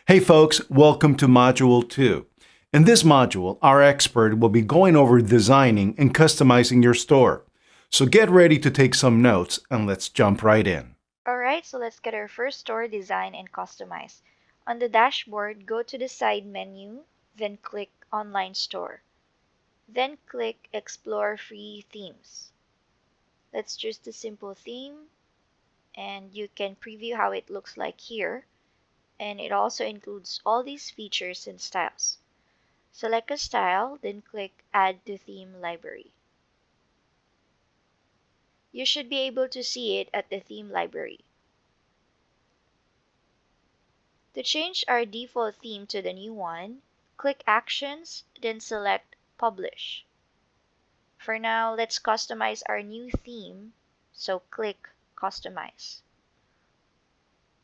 Hey folks, welcome to Module 2. In this module, our expert will be going over designing and customizing your store. So get ready to take some notes and let's jump right in. Alright, so let's get our first store design and customize. On the dashboard, go to the side menu, then click Online Store. Then click Explore Free Themes. Let's choose the simple theme, and you can preview how it looks like here. And it also includes all these features and styles. Select a style, then click Add to Theme Library. You should be able to see it at the theme library. To change our default theme to the new one, click Actions, then select Publish. For now, let's customize our new theme, so click Customize.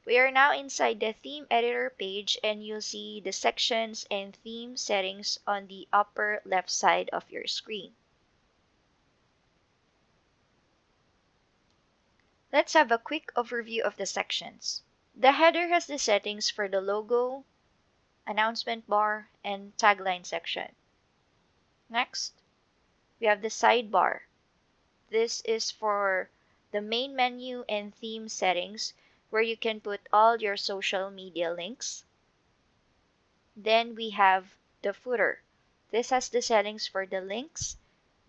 We are now inside the theme editor page, and you'll see the sections and theme settings on the upper left side of your screen. Let's have a quick overview of the sections. The header has the settings for the logo, announcement bar, and tagline section. Next, we have the sidebar. This is for the main menu and theme settings where you can put all your social media links. Then we have the footer. This has the settings for the links,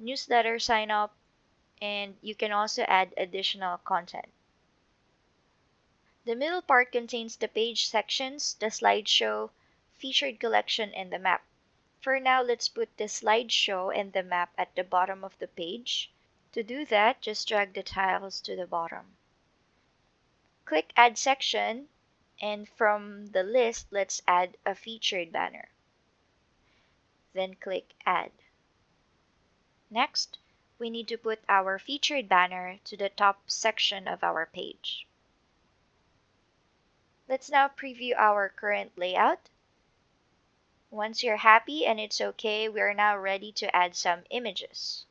newsletter sign up, and you can also add additional content. The middle part contains the page sections, the slideshow, featured collection, and the map. For now, let's put the slideshow and the map at the bottom of the page. To do that, just drag the tiles to the bottom. Click Add Section, and from the list, let's add a featured banner. Then click Add. Next, we need to put our featured banner to the top section of our page. Let's now preview our current layout. Once you're happy and it's okay, we are now ready to add some images.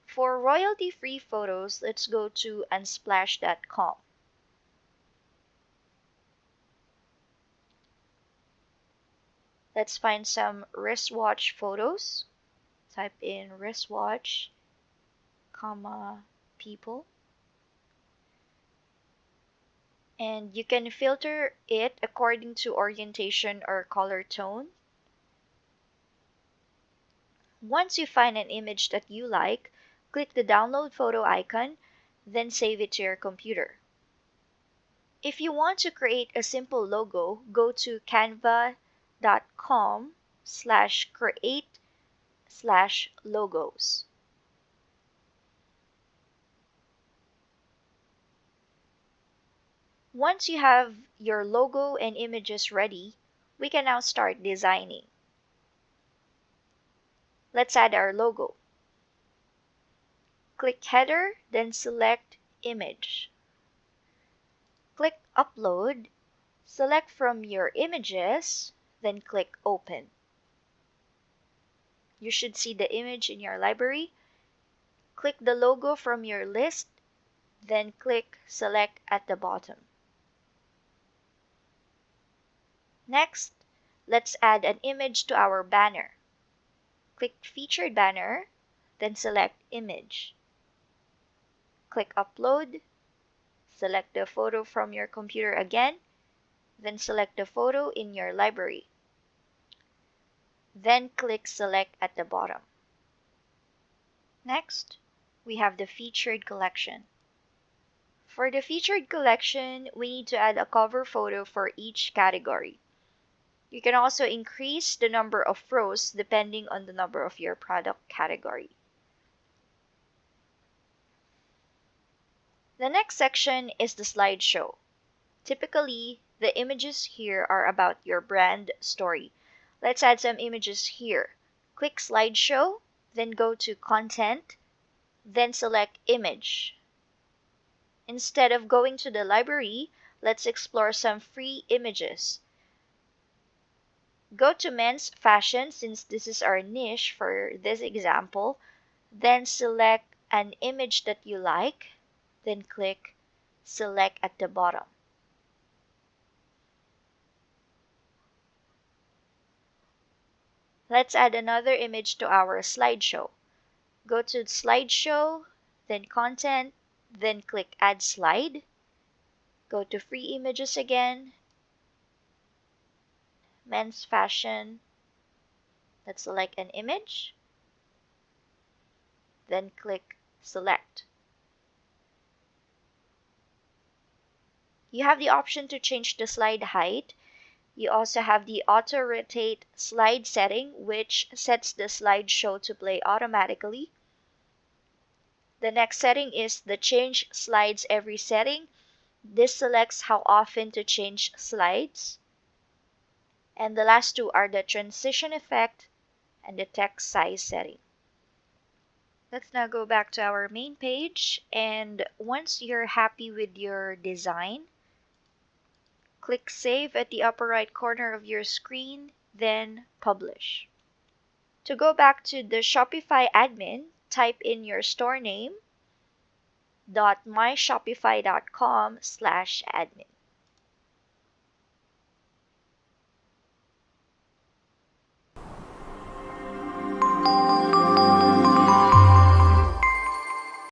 For royalty-free photos, let's go to unsplash.com. Let's find some wristwatch photos. Type in wristwatch, people. And you can filter it according to orientation or color tone. Once you find an image that you like, click the download photo icon, then save it to your computer. If you want to create a simple logo, go to canva.com/create/logos. Once you have your logo and images ready, we can now start designing. Let's add our logo. Click Header, then select Image. Click Upload, select from your images, then click Open. You should see the image in your library. Click the logo from your list, then click Select at the bottom. Next, let's add an image to our banner. Click Featured Banner, then select Image. Click Upload, select the photo from your computer again, then select the photo in your library. Then click Select at the bottom. Next, we have the featured collection. For the featured collection, we need to add a cover photo for each category. You can also increase the number of rows depending on the number of your product category. The next section is the slideshow. Typically, the images here are about your brand story. Let's add some images here. Click Slideshow, then go to Content, then select Image. Instead of going to the library, let's explore some free images. Go to men's fashion since this is our niche for this example, then select an image that you like, then click Select at the bottom. Let's add another image to our slideshow. Go to Slideshow, then Content, then click Add Slide. Go to Free Images again, Men's Fashion. Let's select an image, then click Select. You have the option to change the slide height. You also have the auto rotate slide setting, which sets the slideshow to play automatically. The next setting is the change slides every setting. This selects how often to change slides. And the last two are the transition effect and the text size setting. Let's now go back to our main page, and once you're happy with your design, click Save at the upper right corner of your screen, then Publish. To go back to the Shopify admin, type in your store name .myshopify.com/admin.